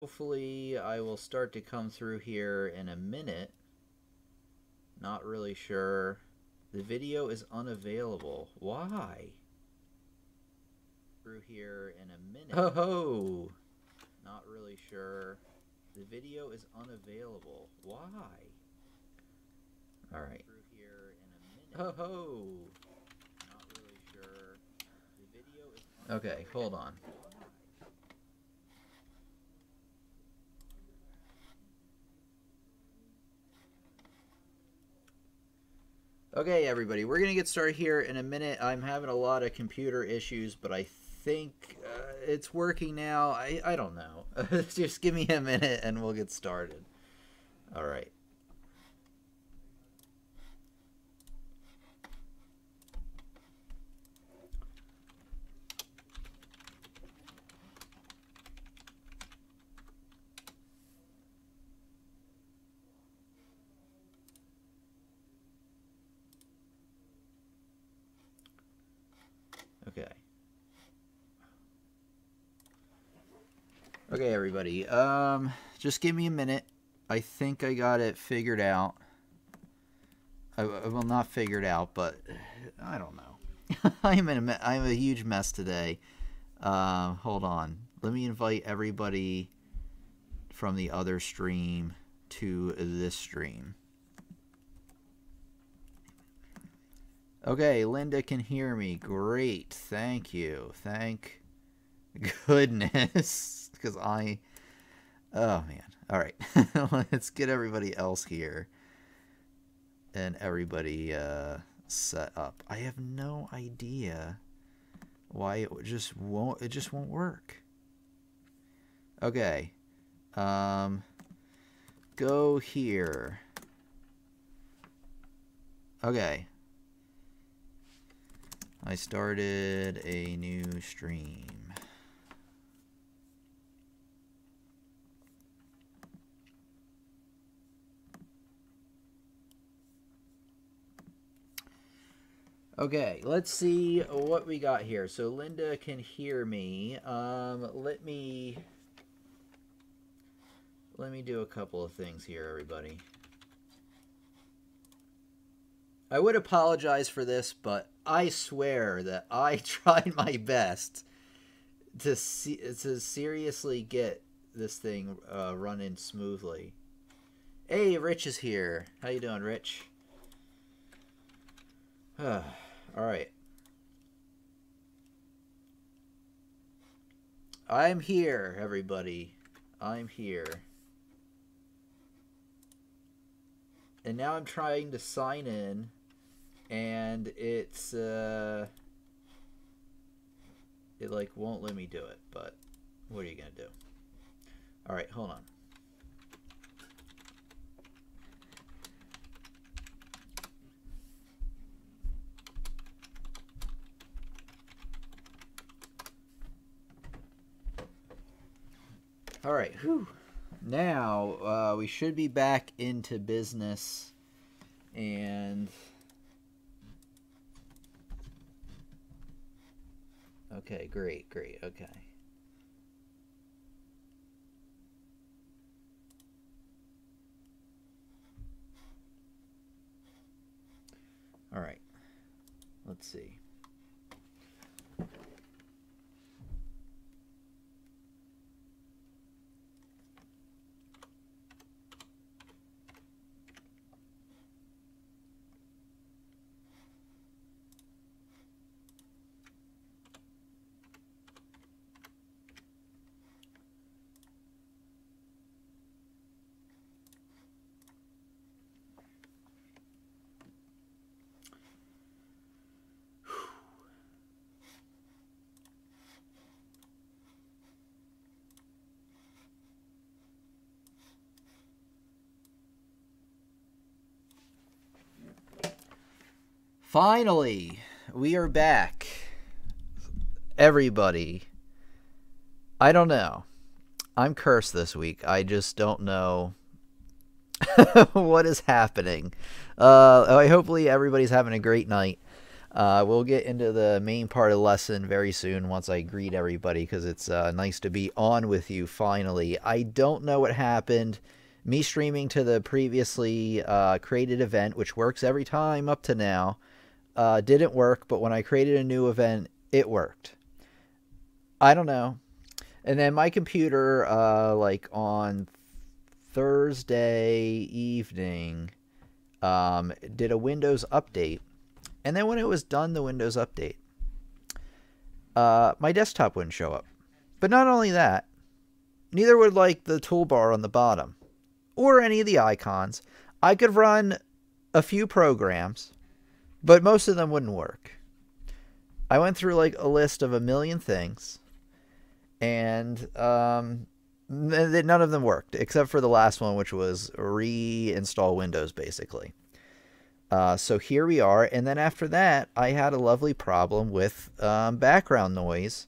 Hopefully I will start to come through here in a minute. Not really sure. The video is unavailable. Why? Through here in a minute. Oh ho! Not really sure. The video is unavailable. Why? Alright. Through here in a minute. Oh ho! Not really sure. The video is unavailable. Okay, hold on. Okay, everybody, we're going to get started here in a minute. I'm having a lot of computer issues, but I think it's working now. I don't know. Just give me a minute and we'll get started. All right. Okay. Okay, everybody. Just give me a minute. I think I got it figured out. Well, not figured out, but I don't know. I'm a huge mess today. Hold on. Let me invite everybody from the other stream to this stream. Okay, Linda can hear me. Great. Thank you. Thank goodness. Because oh man. All right. Let's get everybody else here. And everybody set up. I have no idea why it just won't work. Okay. Go here. Okay. I started a new stream. Okay, let's see what we got here. So Linda can hear me. Let me do a couple of things here, everybody. I would apologize for this, but I swear that I tried my best to seriously get this thing running smoothly. Hey, Rich is here. How you doing, Rich? All right. I'm here, everybody. I'm here. And now I'm trying to sign in, and it's it like won't let me do it, but what are you gonna do? All right, hold on. All right, whew. Now we should be back into business, and okay, great, okay. All right, let's see. Finally, we are back. Everybody. I don't know. I'm cursed this week. I just don't know what is happening. Hopefully everybody's having a great night. We'll get into the main part of the lesson very soon once I greet everybody, because it's nice to be on with you finally. I don't know what happened. Me streaming to the previously created event, which works every time up to now, didn't work, but when I created a new event, it worked. I don't know. And then my computer, like on Thursday evening, did a Windows update. And then when it was done, the Windows update, my desktop wouldn't show up. But not only that, neither would like the toolbar on the bottom or any of the icons. I could run a few programs, but most of them wouldn't work. I went through like a list of a million things, and none of them worked except for the last one, which was reinstall Windows, basically. So here we are, and then after that, I had a lovely problem with background noise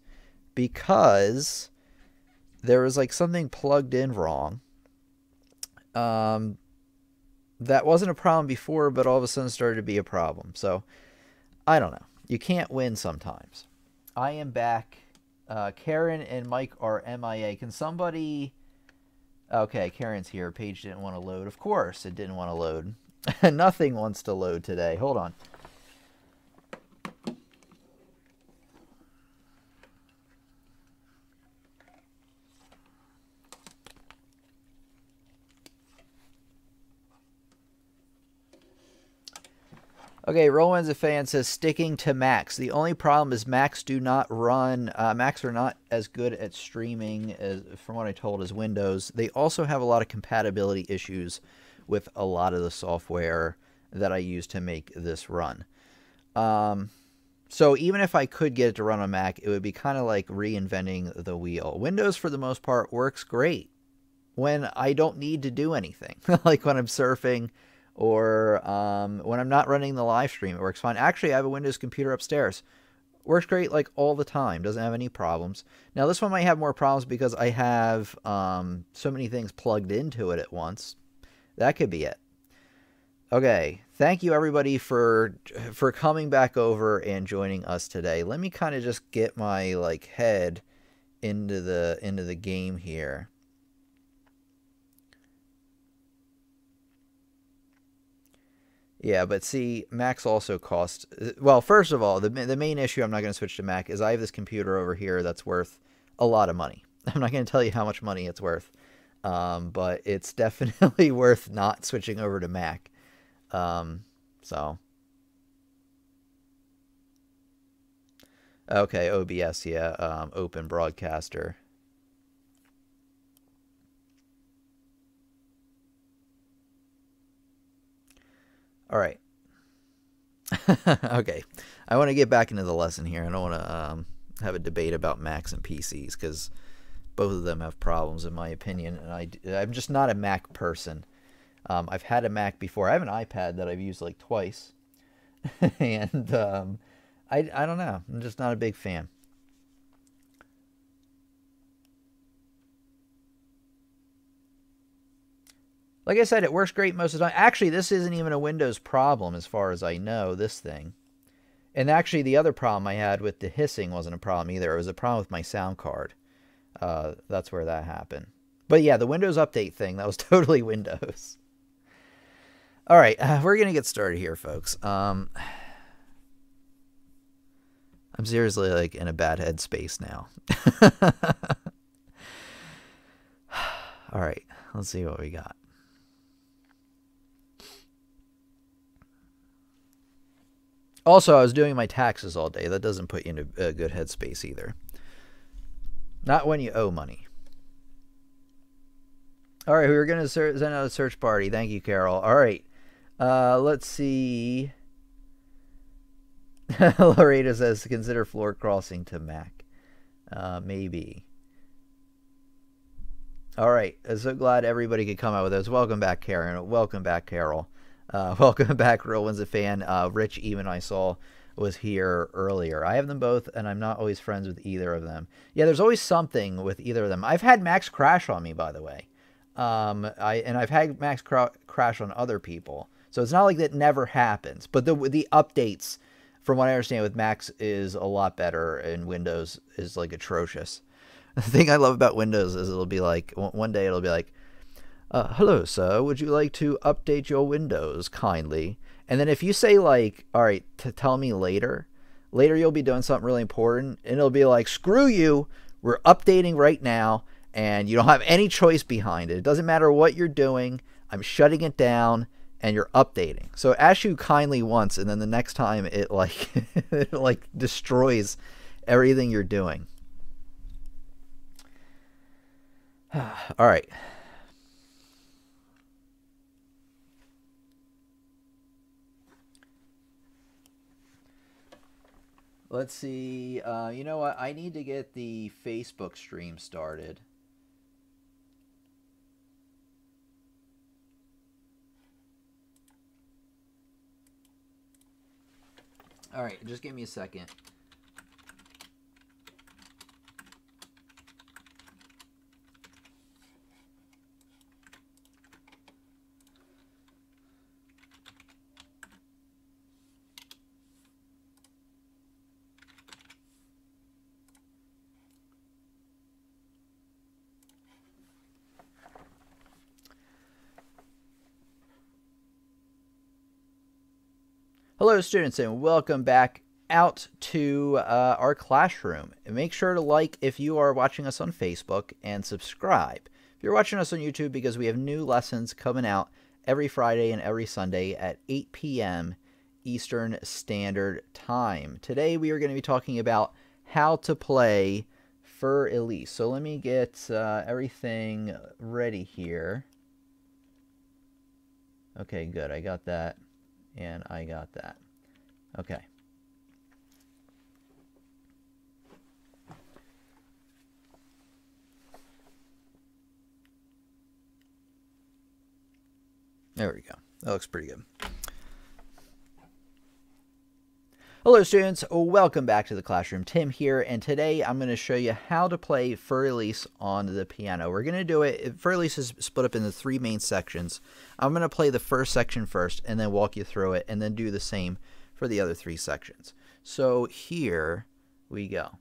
because there was like something plugged in wrong. That wasn't a problem before, but all of a sudden started to be a problem. So I don't know. You can't win sometimes. I am back. Karen and Mike are MIA. Can somebody... Okay, Karen's here. Page didn't want to load. Of course it didn't want to load. Nothing wants to load today. Hold on. Okay, Rowan's a fan says sticking to Macs. The only problem is Macs do not run. Macs are not as good at streaming as, from what I told, as Windows. They also have a lot of compatibility issues with a lot of the software that I use to make this run. So even if I could get it to run on Mac, it would be kind of like reinventing the wheel. Windows, for the most part, works great when I don't need to do anything, like when I'm surfing. Or when I'm not running the live stream, it works fine. Actually, I have a Windows computer upstairs. Works great like all the time. Doesn't have any problems. Now, this one might have more problems because I have so many things plugged into it at once. That could be it. Okay. Thank you, everybody, for coming back over and joining us today. Let me kind of just get my head into the game here. Yeah, but see, Macs also cost... Well, first of all, the main issue I'm not going to switch to Mac is I have this computer over here that's worth a lot of money. I'm not going to tell you how much money it's worth, but it's definitely worth not switching over to Mac. So... Okay, OBS, yeah, Open Broadcaster. All right. Okay. I want to get back into the lesson here. I don't want to have a debate about Macs and PCs because both of them have problems, in my opinion. And I'm just not a Mac person. I've had a Mac before. I have an iPad that I've used like twice. And I don't know. I'm just not a big fan. Like I said, it works great most of the time. Actually, this isn't even a Windows problem as far as I know, this thing. And actually, the other problem I had with the hissing wasn't a problem either. It was a problem with my sound card. That's where that happened. But yeah, the Windows Update thing, that was totally Windows. All right, we're going to get started here, folks. I'm seriously like in a bad headspace now. All right, let's see what we got. Also, I was doing my taxes all day. That doesn't put you in a good headspace either. Not when you owe money. All right, we were going to send out a search party. Thank you, Carol. All right. Let's see. Loretta says to consider floor crossing to Mac. Maybe. All right. I'm so glad everybody could come out with us. Welcome back, Karen. Welcome back, Carol. Welcome back, Real One's a fan. Rich even I saw was here earlier. I have them both, and I'm not always friends with either of them. Yeah, there's always something with either of them. I've had Macs crash on me, by the way. I've had Macs crash on other people. So it's not like that never happens. But the updates from what I understand with Macs is a lot better, and Windows is like atrocious. The thing I love about Windows is it'll be like, one day it'll be like, hello, sir, would you like to update your Windows kindly? And then if you say like, all right, tell me later you'll be doing something really important, and it'll be like, screw you, we're updating right now, and you don't have any choice behind it. It doesn't matter what you're doing, I'm shutting it down, and you're updating. So it asks you kindly once, and then the next time it like, it like destroys everything you're doing. All right. Let's see. You know what? I need to get the Facebook stream started. All right, just give me a second. Hello, students, and welcome back out to our classroom. And make sure to like if you are watching us on Facebook, and subscribe if you're watching us on YouTube, because we have new lessons coming out every Friday and every Sunday at 8 p.m. Eastern Standard Time. Today we are going to be talking about how to play for Elise. So let me get everything ready here. Okay, good. I got that. And I got that. Okay. There we go. That looks pretty good. Hello, students. Welcome back to the classroom. Tim here, and today I'm going to show you how to play For Elise on the piano. We're going to do it. For Elise is split up into 3 main sections. I'm going to play the first section first, and then walk you through it, and then do the same for the other 3 sections. So here we go.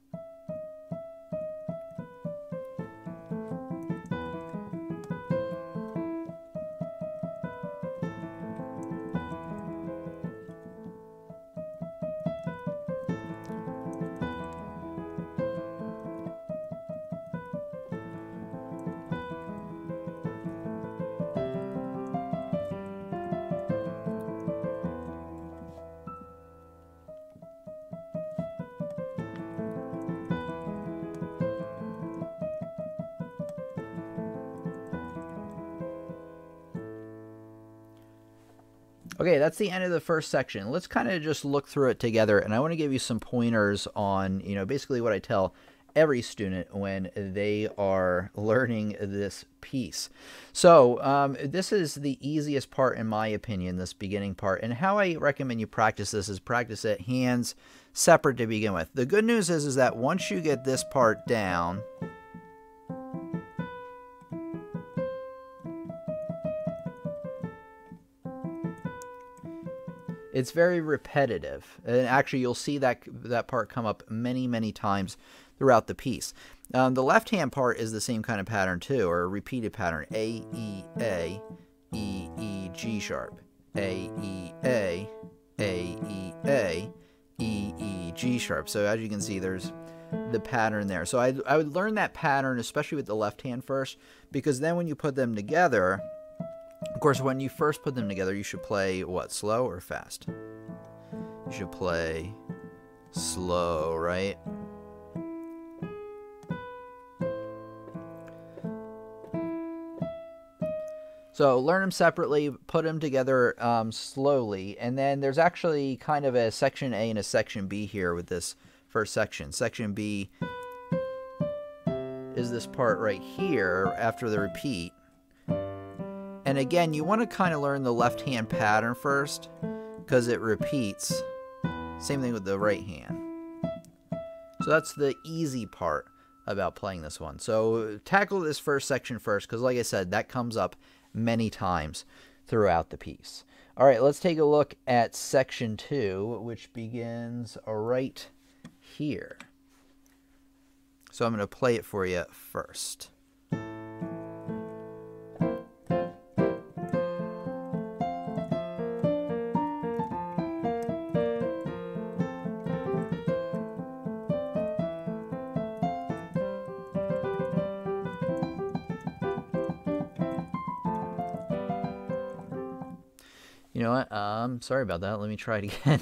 Okay, that's the end of the first section. Let's kind of just look through it together, and I want to give you some pointers on, basically what I tell every student when they are learning this piece. So this is the easiest part, in my opinion, this beginning part, and how I recommend you practice this is practice it hands separate to begin with. The good news is that once you get this part down, it's very repetitive, and actually you'll see that part come up many, many times throughout the piece. The left-hand part is the same kind of pattern too, or a repeated pattern. A, E, A, E, E, G sharp. A, E, A, E, A, E, E, G sharp. So as you can see, there's the pattern there. So I would learn that pattern, especially with the left hand first, because then when you put them together, of course, when you first put them together, you should play, what, slow or fast? You should play slow, right? So learn them separately, put them together slowly, and then there's actually kind of a section A and a section B here with this first section. Section B is this part right here after the repeat. And again, you want to kind of learn the left-hand pattern first because it repeats. Same thing with the right hand. So that's the easy part about playing this one. So tackle this first section first because, like I said, that comes up many times throughout the piece. All right, let's take a look at section 2, which begins right here. So I'm going to play it for you first. You know what? Sorry about that. Let me try it again.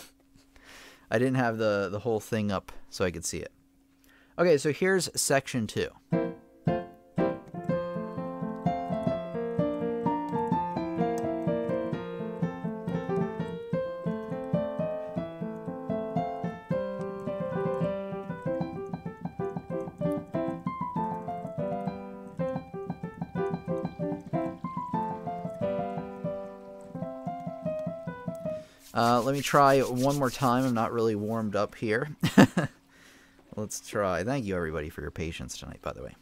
I didn't have the whole thing up so I could see it. Okay, so here's section 2. Let me try one more time. I'm not really warmed up here. Let's try. Thank you, everybody, for your patience tonight, by the way.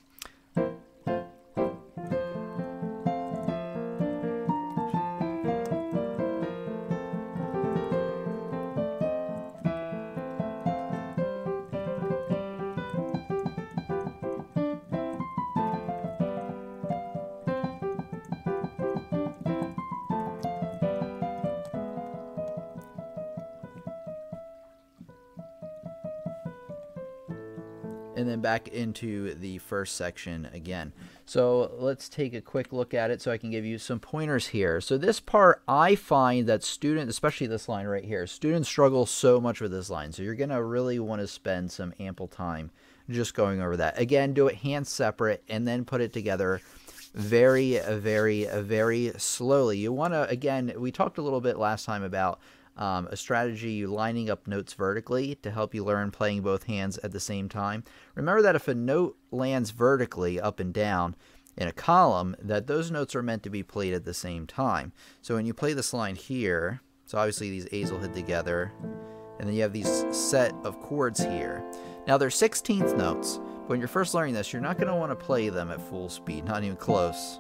And then back into the first section again. So let's take a quick look at it so I can give you some pointers here. So this part, I find that students, especially this line right here, students struggle so much with this line. So you're going to really want to spend some ample time just going over that. Again, do it hand separate and then put it together very, very, very slowly. You want to, again, we talked a little bit last time about a strategy lining up notes vertically to help you learn playing both hands at the same time. Remember that if a note lands vertically up and down in a column, that those notes are meant to be played at the same time. So when you play this line here, so obviously these A's will hit together, and then you have these set of chords here. Now they're 16th notes, but when you're first learning this, you're not going to want to play them at full speed, not even close.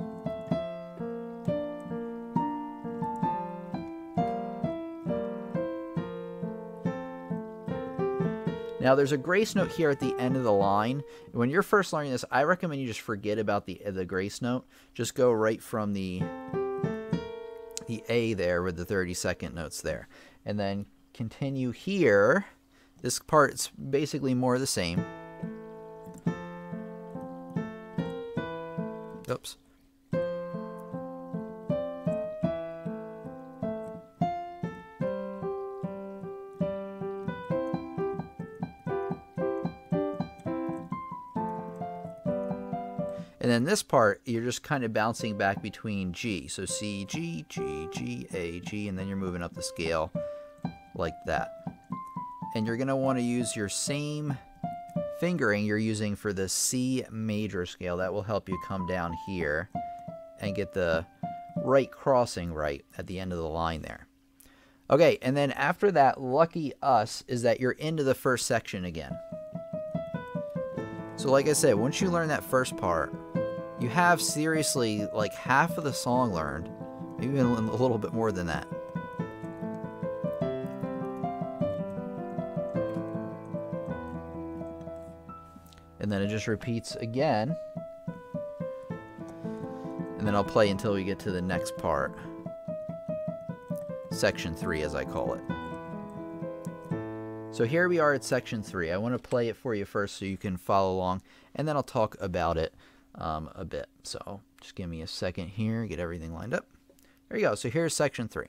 Now, there's a grace note here at the end of the line. When you're first learning this, I recommend you just forget about the grace note. Just go right from the A there with the 32nd notes there. And then continue here. This part's basically more of the same. Oops. And then this part, you're just kind of bouncing back between G. So C, G, G, G, A, G, and then you're moving up the scale like that. And you're going to want to use your same fingering you're using for the C major scale. That will help you come down here and get the right crossing right at the end of the line there. Okay, and then after that, lucky us is that you're into the first section again. So like I said, once you learn that first part, you have seriously like half of the song learned, maybe even a little bit more than that. And then it just repeats again. And then I'll play until we get to the next part. Section 3, as I call it. So here we are at section 3. I want to play it for you first so you can follow along, and then I'll talk about it a bit. So just give me a second here, get everything lined up. There you go. So here's section 3.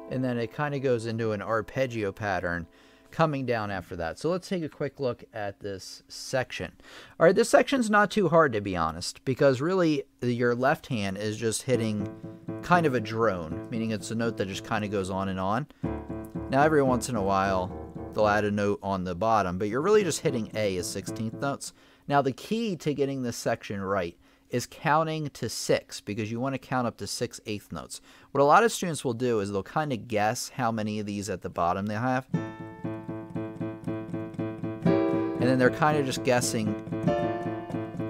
And then it kind of goes into an arpeggio pattern coming down after that. So let's take a quick look at this section. All right, this section's not too hard, to be honest, because really your left hand is just hitting kind of a drone, meaning it's a note that just kind of goes on and on. Now every once in a while they'll add a note on the bottom, but you're really just hitting A as 16th notes. Now the key to getting this section right is counting to 6, because you want to count up to 6 eighth notes. What a lot of students will do is they'll kind of guess how many of these at the bottom they have. And then they're kind of just guessing,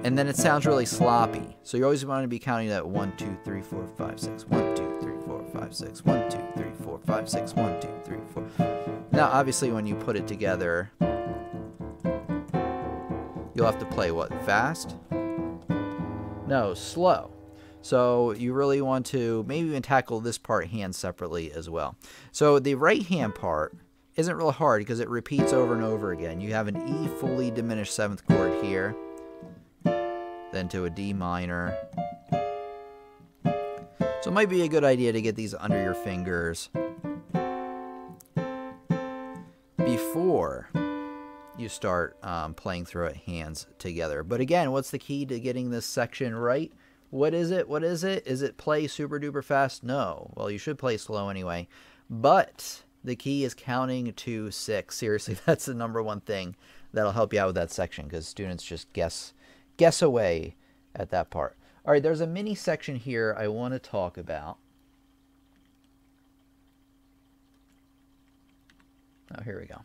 and then it sounds really sloppy. So you always want to be counting that 1, 2, 3, 4, 5, 6, 1, 2, 3, 4, 5, 6, 1, 2, 3, 4, 5, 6, 1, 2, 3, 4. Now obviously when you put it together, you'll have to play what? Fast? No, slow. So you really want to maybe even tackle this part hand separately as well. So the right hand part isn't real hard because it repeats over and over again. You have an E fully diminished 7th chord here, then to a D minor. So it might be a good idea to get these under your fingers before you start playing through it hands together. But again, what's the key to getting this section right? What is it? What is it? Is it play super duper fast? No. Well, you should play slow anyway. But the key is counting to 6. Seriously, that's the #1 thing that'll help you out with that section, because students just guess away at that part. All right, there's a mini section here I want to talk about. Oh, here we go.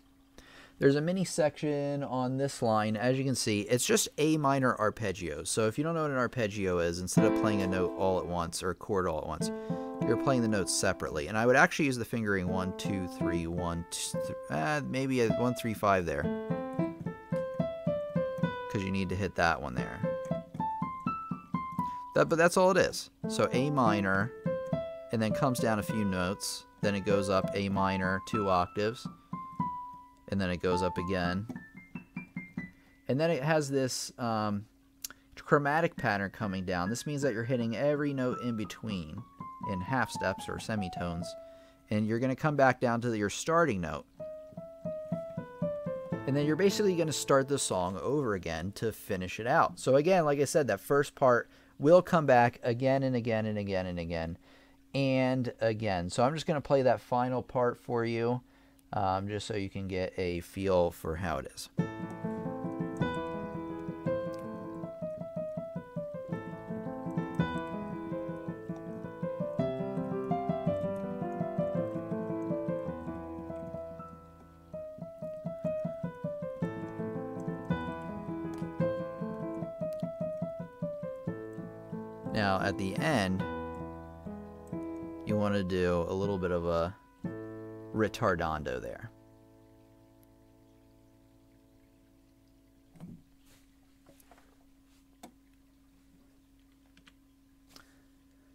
There's a mini section on this line. As you can see, it's just A minor arpeggios. So if you don't know what an arpeggio is, instead of playing a note all at once or a chord all at once, you're playing the notes separately. And I would actually use the fingering 1, 2, 3, 1, 2, 3, maybe a 1, 3, 5 there, because you need to hit that one there. But that's all it is. So A minor, and then comes down a few notes. Then it goes up A minor 2 octaves. And then it goes up again. And then it has this chromatic pattern coming down. This means that you're hitting every note in between in half steps or semitones. And you're going to come back down to your starting note. And then you're basically going to start the song over again to finish it out. So again, like I said, that first part will come back again and again and again and again and again. So I'm just going to play that final part for you. Just so you can get a feel for how it is. Now at the end, you want to do a little bit of a retardando there.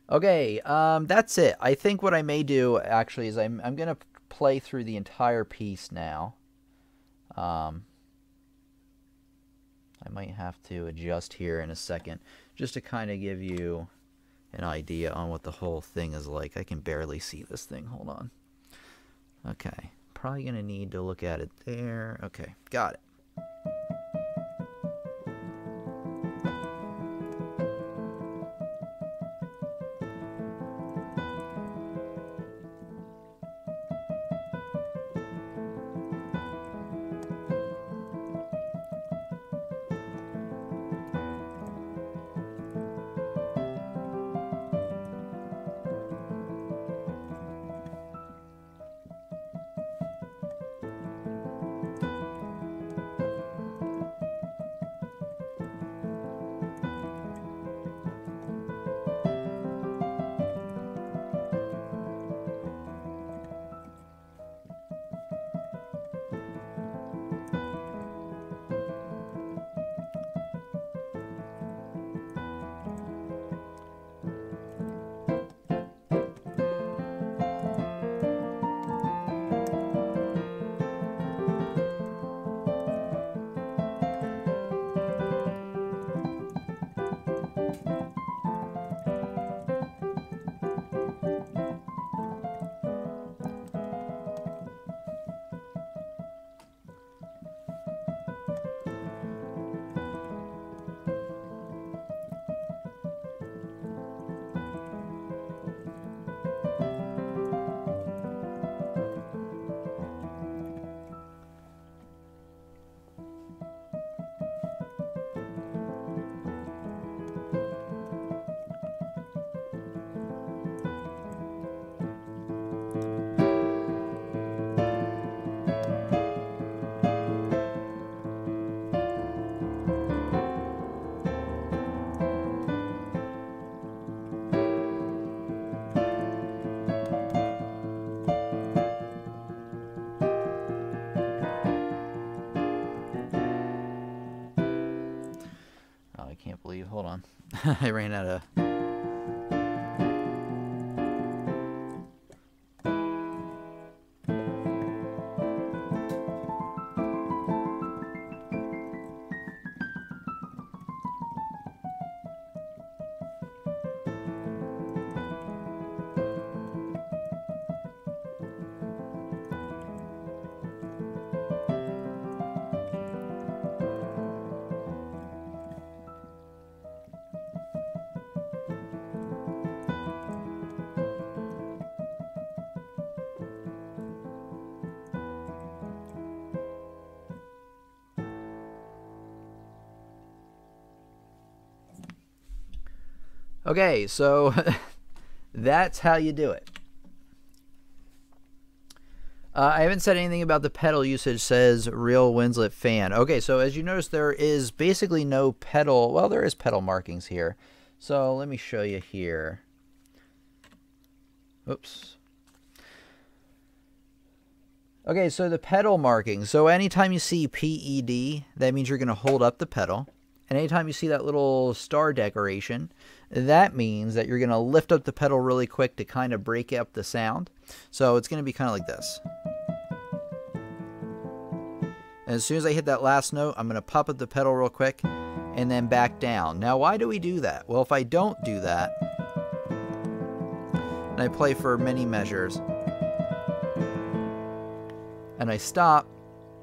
Okay, that's it. I think what I may do actually is I'm going to play through the entire piece now. I might have to adjust here in a second just to kind of give you an idea on what the whole thing is like. I can barely see this thing. Hold on. Okay, probably going to need to look at it there. Okay, got it. can't believe. Hold on. I ran out of... Okay, so that's how you do it. I haven't said anything about the pedal usage, says Real Winslet Fan. Okay, so as you notice, there is basically no pedal. Well, there is pedal markings here. So let me show you here. Oops. Okay, so the pedal markings. So anytime you see PED, that means you're going to hold up the pedal. And anytime you see that little star decoration, that means that you're going to lift up the pedal really quick to kind of break up the sound. So it's going to be kind of like this. And as soon as I hit that last note, I'm going to pop up the pedal real quick and then back down. Now, why do we do that? Well, if I don't do that, and I play for many measures, and I stop,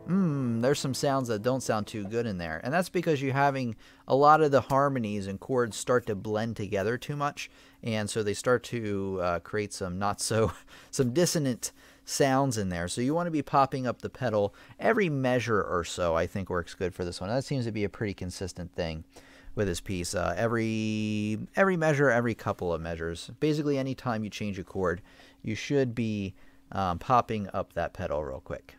there's some sounds that don't sound too good in there. And that's because you're having a lot of the harmonies and chords start to blend together too much. And so they start to create some some dissonant sounds in there. So you want to be popping up the pedal every measure or so. I think works good for this one. That seems to be a pretty consistent thing with this piece. Every measure, every couple of measures. Basically, anytime you change a chord, you should be popping up that pedal real quick.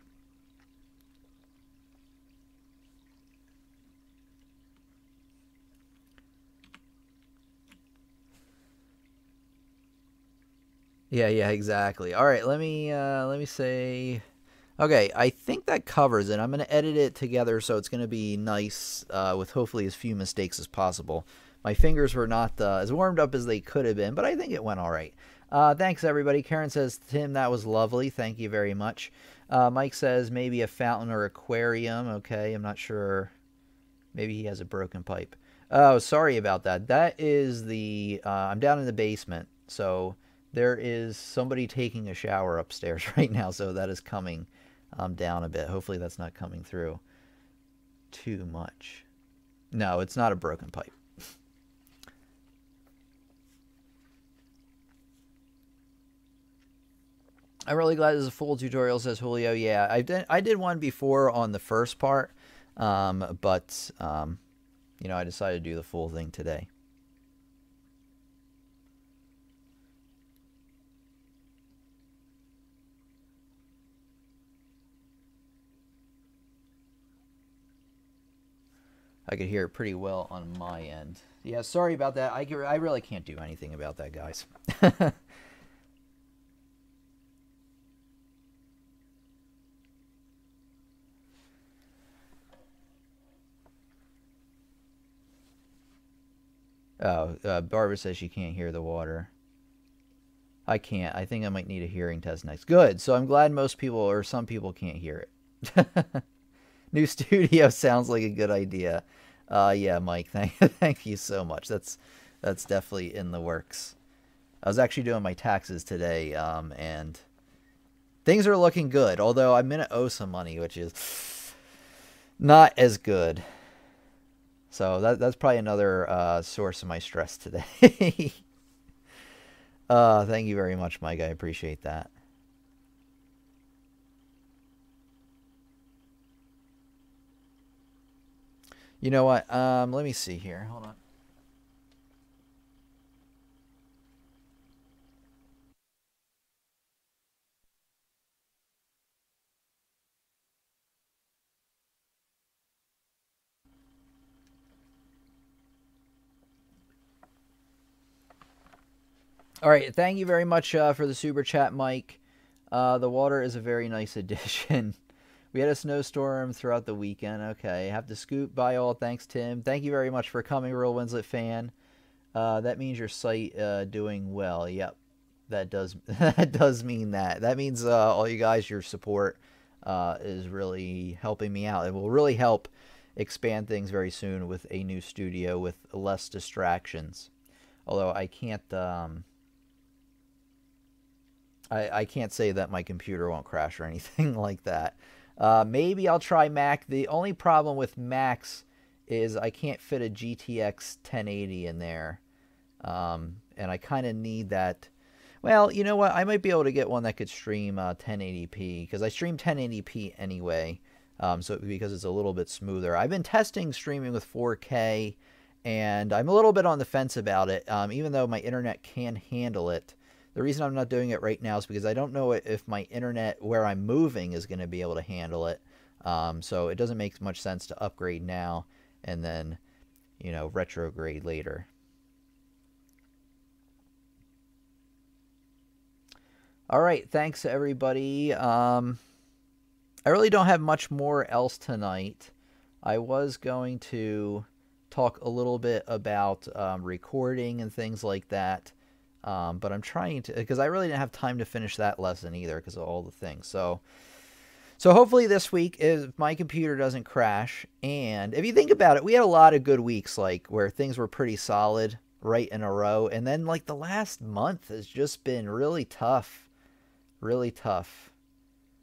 Yeah, exactly. All right, let me say, okay, I think that covers it. I'm going to edit it together so it's going to be nice with hopefully as few mistakes as possible. My fingers were not as warmed up as they could have been, but I think it went all right. Thanks, everybody. Karen says, Tim, that was lovely. Thank you very much. Mike says maybe a fountain or aquarium. Okay, I'm not sure. Maybe he has a broken pipe. Oh, sorry about that. That is the, I'm down in the basement, so there is somebody taking a shower upstairs right now, so that is coming down a bit. Hopefully that's not coming through too much. No, it's not a broken pipe. I'm really glad this is a full tutorial, says Julio. Yeah, I did one before on the first part, but you know, I decided to do the full thing today. I could hear it pretty well on my end. Yeah, sorry about that. I really can't do anything about that, guys. Oh, Barbara says she can't hear the water. I can't. I think I might need a hearing test next. Good. So I'm glad most people or some people can't hear it. New studio sounds like a good idea. Yeah, Mike, thank you so much. That's definitely in the works. I was actually doing my taxes today, and things are looking good. Although I'm gonna owe some money, which is not as good. So that's probably another source of my stress today. Thank you very much, Mike. I appreciate that. You know what? Let me see here. Hold on. All right. Thank you very much for the super chat, Mike. The water is a very nice addition. We had a snowstorm throughout the weekend. Okay, have to scoot by all. Thanks, Tim. Thank you very much for coming, Real Winslet fan. That means your site doing well. Yep, that does that does mean that. That means all you guys, your support is really helping me out. It will really help expand things very soon with a new studio with less distractions. Although I can't I can't say that my computer won't crash or anything like that. Maybe I'll try Mac. The only problem with Macs is I can't fit a GTX 1080 in there. And I kind of need that. Well, you know what? I might be able to get one that could stream 1080p because I stream 1080p anyway. So because it's a little bit smoother. I've been testing streaming with 4K, and I'm a little bit on the fence about it, even though my internet can handle it. The reason I'm not doing it right now is because I don't know if my internet where I'm moving is going to be able to handle it. So it doesn't make much sense to upgrade now and then, you know, retrograde later. All right, thanks everybody. I really don't have much more else tonight. I was going to talk a little bit about recording and things like that. But I'm trying to, because I really didn't have time to finish that lesson either because of all the things. So hopefully this week, if my computer doesn't crash, and if you think about it, we had a lot of good weeks, like where things were pretty solid right in a row. And then like the last month has just been really tough, really tough.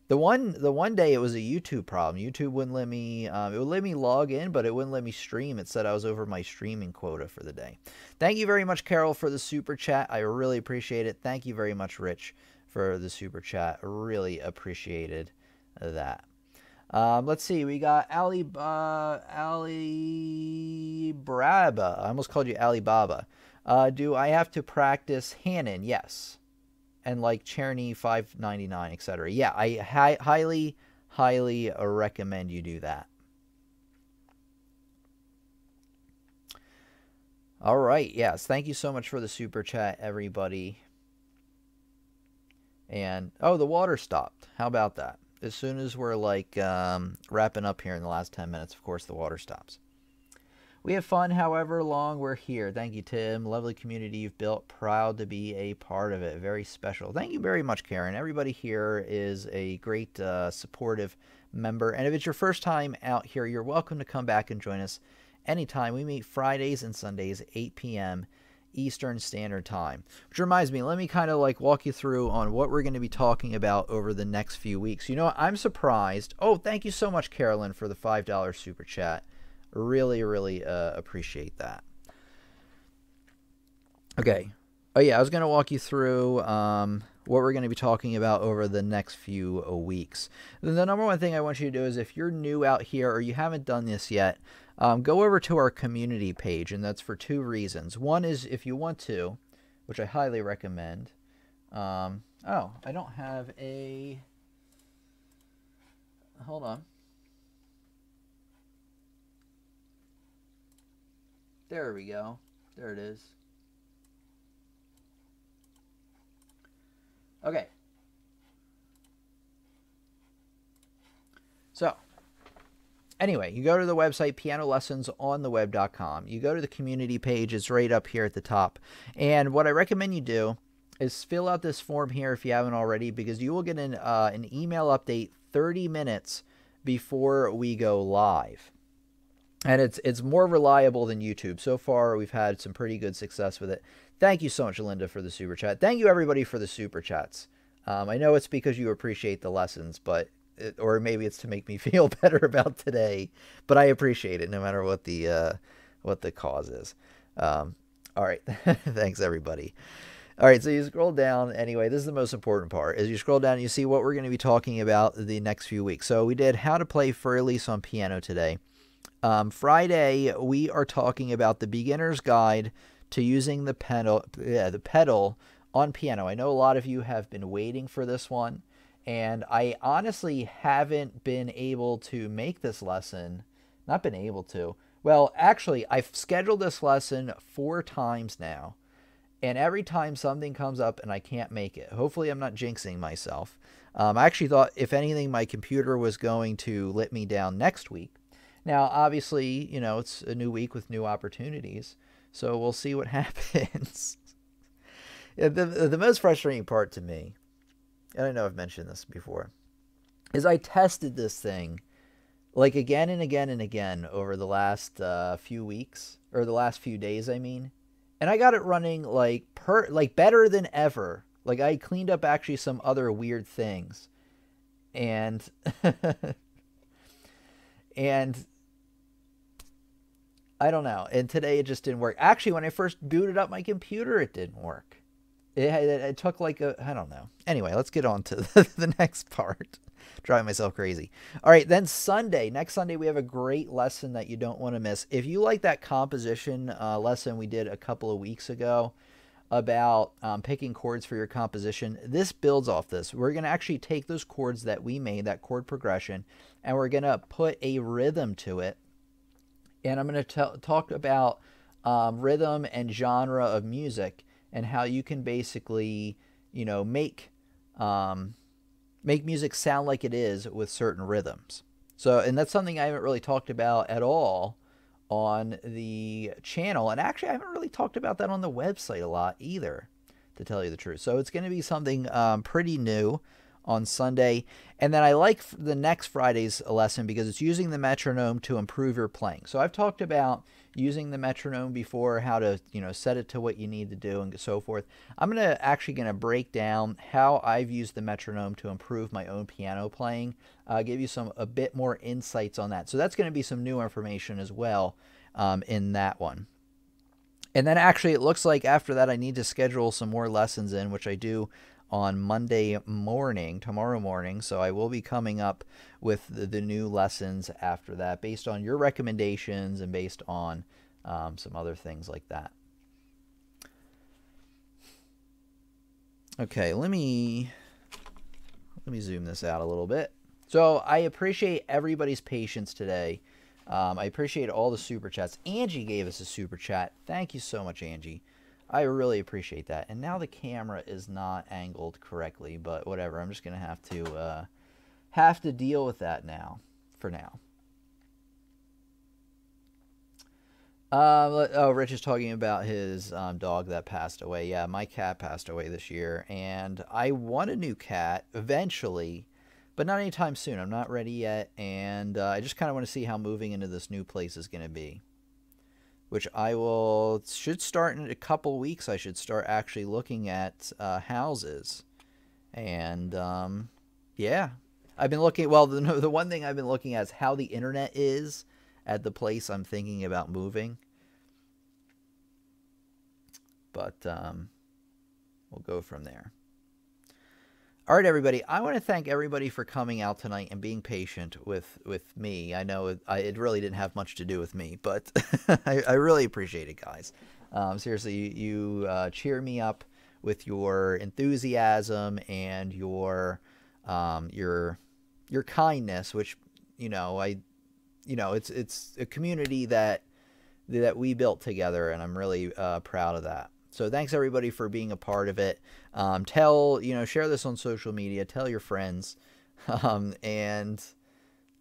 The one day it was a YouTube problem. YouTube wouldn't let me, it would let me log in, but it wouldn't let me stream. It said I was over my streaming quota for the day. Thank you very much, Carol, for the super chat. I really appreciate it. Thank you very much, Rich, for the super chat. Really appreciated that. Let's see. We got Ali Braba. I almost called you Alibaba. Do I have to practice Hanon? Yes. And like Cherny 599, etc. Yeah, I highly recommend you do that. All right, yes, thank you so much for the super chat, everybody. And oh, the water stopped. How about that? As soon as we're like wrapping up here in the last 10 minutes, of course, the water stops. We have fun however long we're here. Thank you, Tim. Lovely community you've built. Proud to be a part of it. Very special. Thank you very much, Karen. Everybody here is a great supportive member. And if it's your first time out here, you're welcome to come back and join us anytime. We meet Fridays and Sundays, 8 p.m. Eastern Standard Time. Which reminds me, let me kind of like walk you through on what we're going to be talking about over the next few weeks. You know what? I'm surprised. Oh, thank you so much, Carolyn, for the $5 super chat. Really appreciate that. Okay. Oh, yeah, I was going to walk you through what we're going to be talking about over the next few weeks. The number one thing I want you to do is if you're new out here or you haven't done this yet, go over to our community page, and that's for two reasons. One is if you want to, which I highly recommend. Oh, I don't have a... Hold on. There we go. There it is. Okay. So, anyway, you go to the website, pianolessonsontheweb.com. You go to the community page. It's right up here at the top. And what I recommend you do is fill out this form here if you haven't already, because you will get an email update 30 minutes before we go live. And it's more reliable than YouTube. So far, we've had some pretty good success with it. Thank you so much, Linda, for the super chat. Thank you, everybody, for the super chats. I know it's because you appreciate the lessons, but or maybe it's to make me feel better about today. But I appreciate it, no matter what the cause is. All right, thanks, everybody. All right, so you scroll down. Anyway, this is the most important part. As you scroll down, you see what we're going to be talking about the next few weeks. So we did how to play for Elise on piano today. Friday, we are talking about the beginner's guide to using the pedal on piano. I know a lot of you have been waiting for this one, and I honestly haven't been able to make this lesson. Not been able to. Well, actually, I've scheduled this lesson 4 times now, And every time something comes up and I can't make it. Hopefully I'm not jinxing myself. I actually thought, if anything, my computer was going to let me down next week. Now, obviously, you know, it's a new week with new opportunities. So we'll see what happens. The most frustrating part to me, and I know I've mentioned this before, is I tested this thing like again and again and again over the last few weeks, or the last few days, I mean. And I got it running like better than ever. Like I cleaned up actually some other weird things. And and I don't know. And today it just didn't work. Actually, when I first booted up my computer, it didn't work. It took like I don't know. Anyway, let's get on to the next part. Driving myself crazy. All right, then Sunday. Next Sunday, we have a great lesson that you don't want to miss. If you like that composition lesson we did a couple of weeks ago about picking chords for your composition, this builds off this. We're going to actually take those chords that we made, that chord progression, and we're going to put a rhythm to it. And I'm going to talk about rhythm and genre of music and how you can basically, you know, make music sound like it is with certain rhythms. So, and that's something I haven't really talked about at all on the channel. And actually, I haven't really talked about that on the website a lot either, to tell you the truth. So it's going to be something pretty new on Sunday. And then I like the next Friday's lesson because it's using the metronome to improve your playing. So I've talked about using the metronome before, how to, you know, set it to what you need to do and so forth. I'm actually going to break down how I've used the metronome to improve my own piano playing, give you a bit more insights on that. So that's going to be some new information as well in that one. And then actually it looks like after that I need to schedule some more lessons in, which I do on Monday morning, tomorrow morning. So I will be coming up with the new lessons after that based on your recommendations and based on some other things like that. Okay, let me zoom this out a little bit. So I appreciate everybody's patience today. I appreciate all the super chats. Angie gave us a super chat. Thank you so much, Angie. I really appreciate that. And now the camera is not angled correctly, but whatever. I'm just going to have to deal with that now, for now. Rich is talking about his dog that passed away. Yeah, my cat passed away this year, and I want a new cat eventually, but not anytime soon. I'm not ready yet, and I just kind of want to see how moving into this new place is going to be. Which should start in a couple weeks. I should start actually looking at houses. And, yeah. I've been looking, well, the one thing I've been looking at is how the internet is at the place I'm thinking about moving. But, we'll go from there. All right, everybody. I want to thank everybody for coming out tonight and being patient with me. I know it really didn't have much to do with me, but I really appreciate it, guys. Seriously, you cheer me up with your enthusiasm and your kindness, which it's a community that we built together, and I'm really proud of that. So thanks everybody for being a part of it. Share this on social media, tell your friends. Yeah,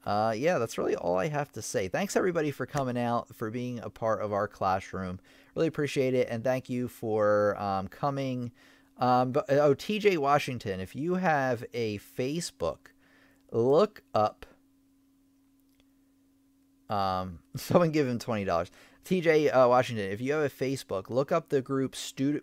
that's really all I have to say. Thanks everybody for coming out, for being a part of our classroom. Really appreciate it. And thank you for coming. TJ Washington, if you have a Facebook, look up, someone give him $20. TJ Washington, if you have a Facebook, look up the group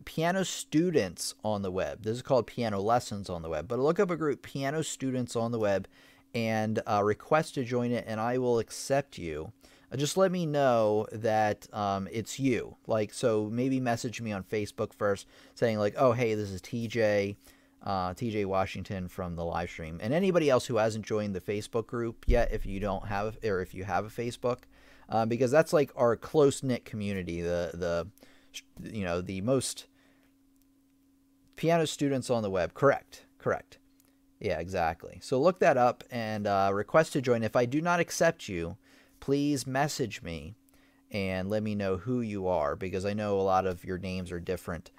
Piano Students on the web. This is called Piano Lessons on the web. But look up a group Piano Students on the web and request to join it, and I will accept you. Just let me know that it's you. Like, so maybe message me on Facebook first saying like, oh, hey, this is TJ Washington from the live stream. And anybody else who hasn't joined the Facebook group yet, if you don't have, or if you have a Facebook, because that's like our close-knit community, the most piano students on the web. Correct. Yeah, exactly. So look that up and request to join. If I do not accept you, please message me and let me know who you are, because I know a lot of your names are different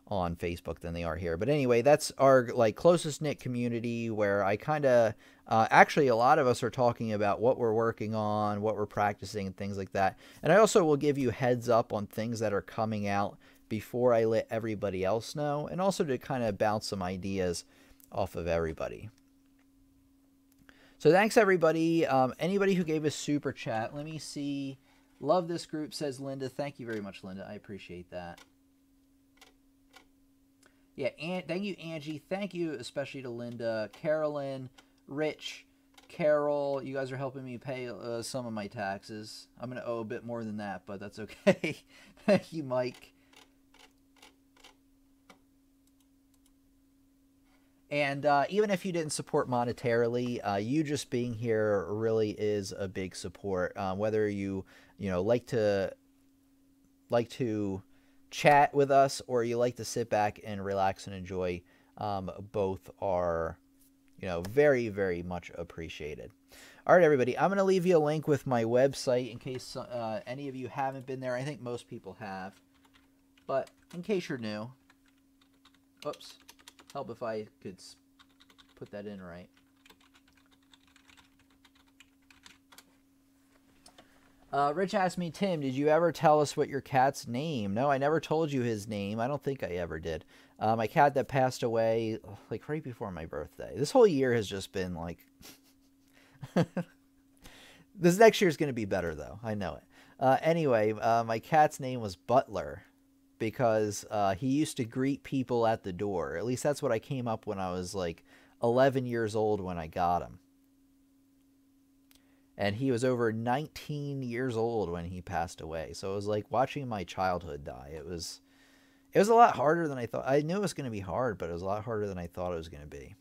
on Facebook than they are here. But anyway, that's our like closest knit community where I kind of actually a lot of us are talking about what we're working on, what we're practicing, and things like that. And I also will give you heads up on things that are coming out before I let everybody else know, and also to kind of bounce some ideas off of everybody. So thanks everybody. Anybody who gave us super chat, let me see. Love this group, says Linda. Thank you very much, Linda. I appreciate that. Yeah, and thank you, Angie. Thank you especially to Linda, Carolyn, Rich, Carol. You guys are helping me pay some of my taxes. I'm going to owe a bit more than that, but that's okay. Thank you, Mike. And even if you didn't support monetarily, you just being here really is a big support. Whether you like to chat with us or you like to sit back and relax and enjoy, both are very, very much appreciated. All right, everybody, I'm going to leave you a link with my website in case any of you haven't been there. I think most people have, but in case you're new, oops. Help if I could put that in right. Rich asked me, Tim, did you ever tell us what your cat's name? No, I never told you his name. I don't think I ever did. My cat that passed away like right before my birthday. This whole year has just been like... This next year is going to be better, though. I know it. Anyway, my cat's name was Butler, because he used to greet people at the door. At least that's what I came up when I was like 11 years old when I got him. And he was over 19 years old when he passed away. So it was like watching my childhood die. It was a lot harder than I thought. I knew it was going to be hard, but it was a lot harder than I thought it was going to be.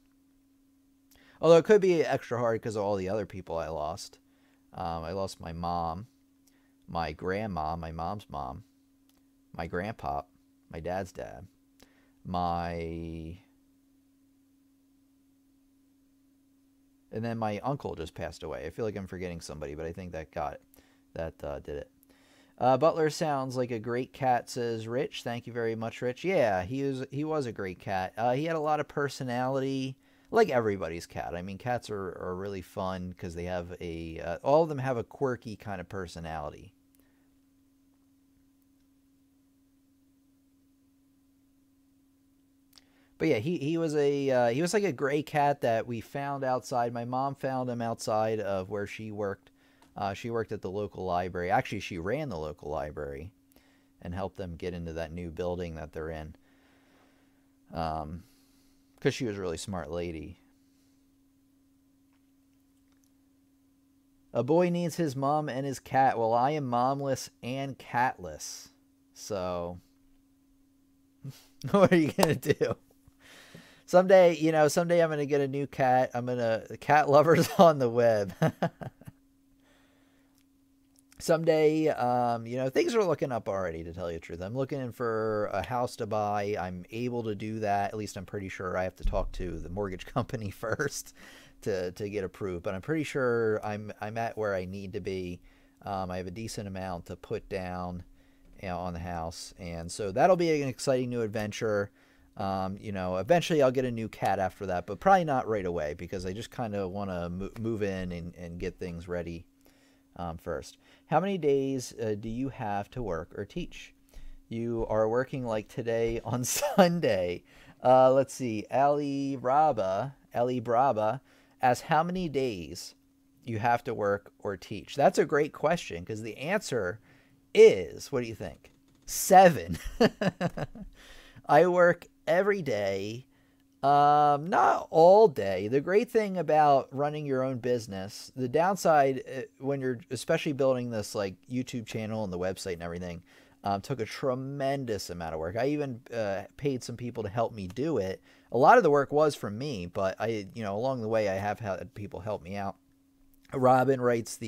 Although it could be extra hard because of all the other people I lost. I lost my mom, my grandma, my mom's mom, my grandpa, my dad's dad, and then my uncle just passed away. I feel like I'm forgetting somebody, but I think that did it. Butler sounds like a great cat, says Rich. Thank you very much, Rich. Yeah, he was a great cat. He had a lot of personality, like everybody's cat. I mean, cats are really fun because they have all of them have a quirky kind of personality. But yeah, he was like a gray cat that we found outside. My mom found him outside of where she worked. She worked at the local library. Actually, she ran the local library and helped them get into that new building that they're in. Because she was a really smart lady. A boy needs his mom and his cat. Well, I am momless and catless. So, what are you going to do? Someday I'm going to get a new cat. Cat lovers on the web. Someday, things are looking up already, to tell you the truth. I'm looking for a house to buy. I'm able to do that. At least I'm pretty sure. I have to talk to the mortgage company first to get approved. But I'm pretty sure I'm at where I need to be. I have a decent amount to put down on the house. And so that'll be an exciting new adventure. Eventually I'll get a new cat after that, but probably not right away because I just kind of want to move in and get things ready first. How many days do you have to work or teach? You are working like today on Sunday. Let's see. Ali Braba asks how many days you have to work or teach. That's a great question because the answer is, what do you think? 7. I work every day, not all day. The great thing about running your own business, the downside when you're especially building this like YouTube channel and the website and everything, took a tremendous amount of work. I even paid some people to help me do it. A lot of the work was from me, but along the way I have had people help me out. Robin writes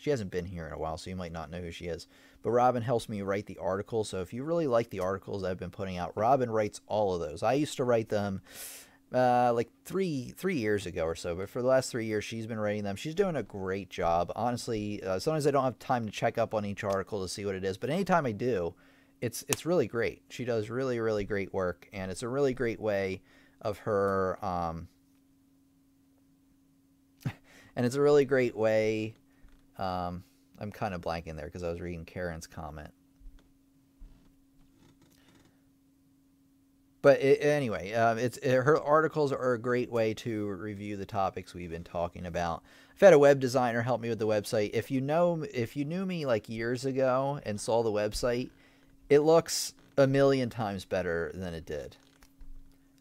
she hasn't been here in a while, so you might not know who she is. But Robin helps me write the articles. So if you really like the articles I've been putting out, Robin writes all of those. I used to write them like three years ago or so. But for the last 3 years, she's been writing them. She's doing a great job. Honestly, sometimes I don't have time to check up on each article to see what it is. But anytime I do, it's really great. She does really, really great work, and it's a really great way of her, and it's a really great way, I'm kind of blanking there because I was reading Karen's comment. But anyway, her articles are a great way to review the topics we've been talking about. I've had a web designer help me with the website. If you knew me like years ago and saw the website, it looks a million times better than it did.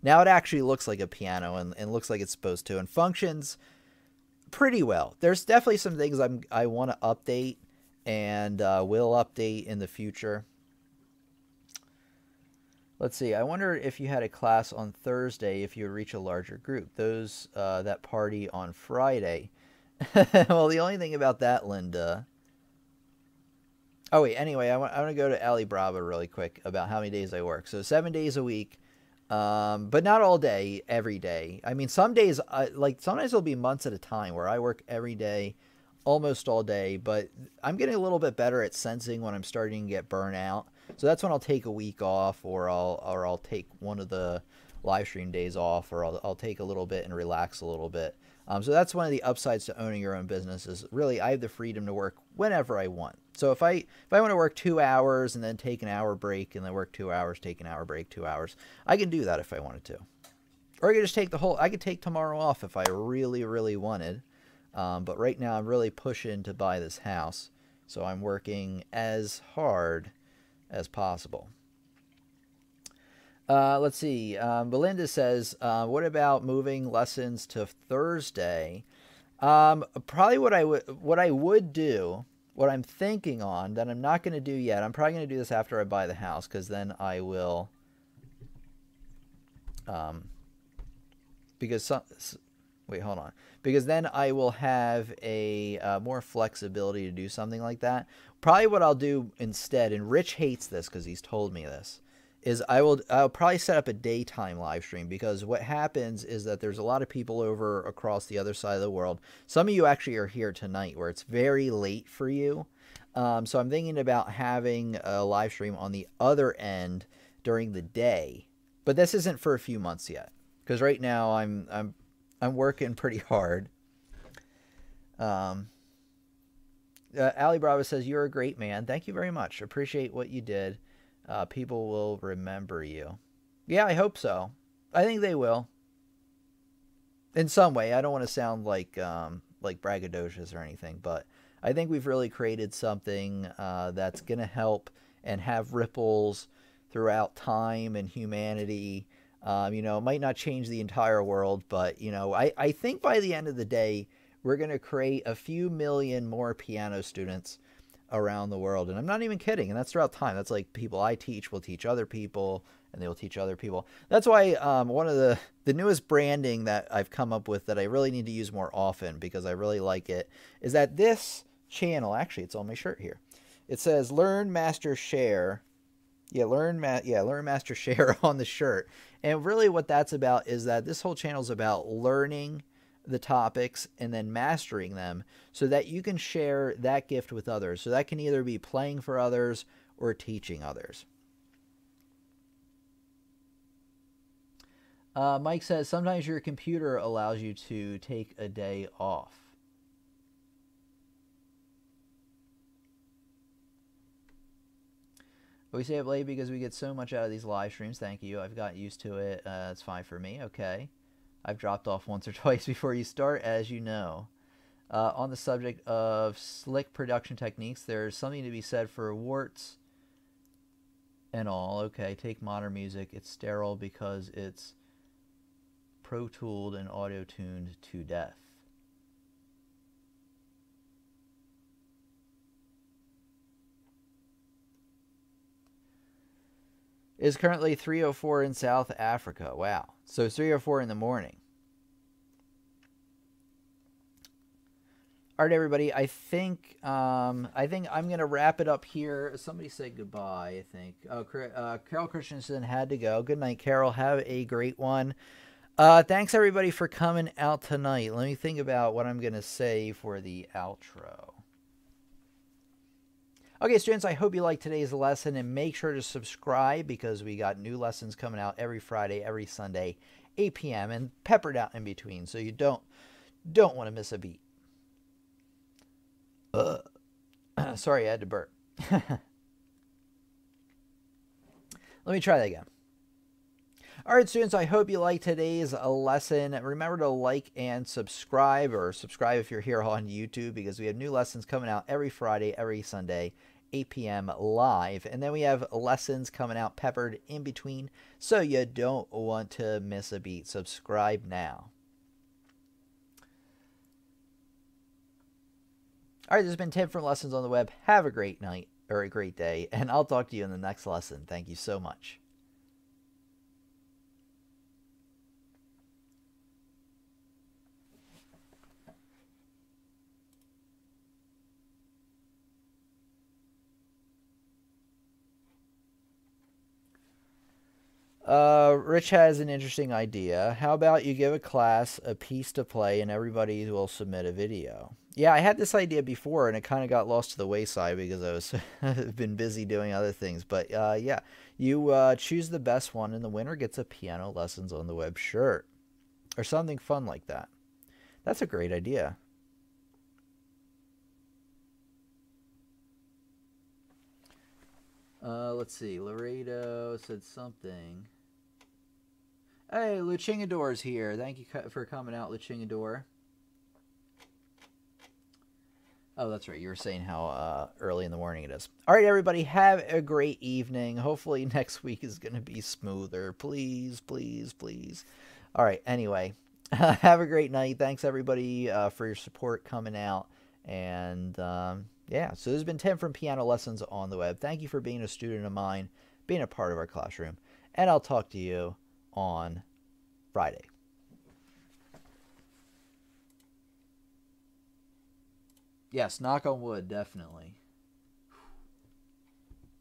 Now it actually looks like a piano and looks like it's supposed to and functions pretty well. There's definitely some things I want to update and will update in the future. Let's see. I wonder if you had a class on Thursday if you would reach a larger group. Those that party on Friday. Well, the only thing about that, Linda. Oh wait. Anyway, I want to go to Ali Bravo really quick about how many days I work. So 7 days a week, but not all day, every day. I mean, some days, sometimes it'll be months at a time where I work every day, almost all day. But I'm getting a little bit better at sensing when I'm starting to get burnout. So that's when I'll take a week off, or I'll take one of the live stream days off, or I'll take a little bit and relax a little bit. So that's one of the upsides to owning your own business is really I have the freedom to work whenever I want. So if I want to work 2 hours and then take an hour break and then work 2 hours, take an hour break, 2 hours, I can do that if I wanted to. Or I could just take I could take tomorrow off if I really, really wanted. But right now I'm really pushing to buy this house. So I'm working as hard as possible. Let's see. Belinda says, what about moving lessons to Thursday? Probably what I would do, what I'm thinking on that I'm not going to do yet. I'm probably going to do this after I buy the house because then I will, wait, hold on. Because then I will have a more flexibility to do something like that. Probably what I'll do instead, and Rich hates this because he's told me this, is I'll probably set up a daytime live stream because what happens is that there's a lot of people over across the other side of the world. Some of you actually are here tonight where it's very late for you. So I'm thinking about having a live stream on the other end during the day. But this isn't for a few months yet because right now I'm working pretty hard. Ali Bravo says, you're a great man. Thank you very much. Appreciate what you did. People will remember you. Yeah, I hope so. I think they will. In some way. I don't want to sound like braggadocious or anything, but I think we've really created something that's going to help and have ripples throughout time and humanity. You know, it might not change the entire world, but, you know, I think by the end of the day, we're going to create a few million more piano students around the world. And I'm not even kidding. And that's throughout time. That's like people I teach will teach other people, and they will teach other people. That's why one of the newest branding that I've come up with that I really need to use more often because I really like it is that this channel, actually, it's on my shirt here. It says Learn, Master, Share. Yeah, Learn, Master, Share on the shirt. And really what that's about is that this whole channel is about learning the topics and then mastering them so that you can share that gift with others. So that can either be playing for others or teaching others. Mike says, sometimes your computer allows you to take a day off. We stay up late because we get so much out of these live streams. Thank you. I've got used to it. It's fine for me. Okay. I've dropped off once or twice before you start, as you know. On the subject of slick production techniques, there's something to be said for warts and all. Okay, take modern music. It's sterile because it's Pro Tooled and auto-tuned to death. It is currently 3:04 in South Africa. Wow. So it's 3:04 in the morning. All right, everybody. I think I'm going to wrap it up here. Somebody said goodbye, I think. Oh, Carol Christensen had to go. Good night, Carol. Have a great one. Thanks, everybody, for coming out tonight. Let me think about what I'm going to say for the outro. Okay, students, I hope you liked today's lesson, and make sure to subscribe because we got new lessons coming out every Friday, every Sunday, 8 p.m. and peppered out in between, so you don't want to miss a beat. Sorry, I had to burp. Let me try that again. All right, students, I hope you liked today's lesson. Remember to like and subscribe, or subscribe if you're here on YouTube, because we have new lessons coming out every Friday, every Sunday, 8 p.m. live. And then we have lessons coming out peppered in between, so you don't want to miss a beat. Subscribe now. All right, this has been Tim from Lessons on the Web. Have a great night, or a great day, and I'll talk to you in the next lesson. Thank you so much. Rich has an interesting idea. How about you give a class a piece to play and everybody will submit a video? Yeah, I had this idea before and it kind of got lost to the wayside because I was been busy doing other things. But yeah, you choose the best one and the winner gets a Piano Lessons on the Web shirt or something fun like that. That's a great idea. Let's see. Laredo said something. Hey, Luchingador's here. Thank you for coming out, Luchingador. Oh, that's right. You were saying how early in the morning it is. All right, everybody. Have a great evening. Hopefully next week is going to be smoother. Please, please, please. All right. Anyway, have a great night. Thanks, everybody, for your support coming out. And yeah, so this has been Tim from Piano Lessons on the Web. Thank you for being a student of mine, being a part of our classroom. And I'll talk to you on Friday. Yes, knock on wood, definitely.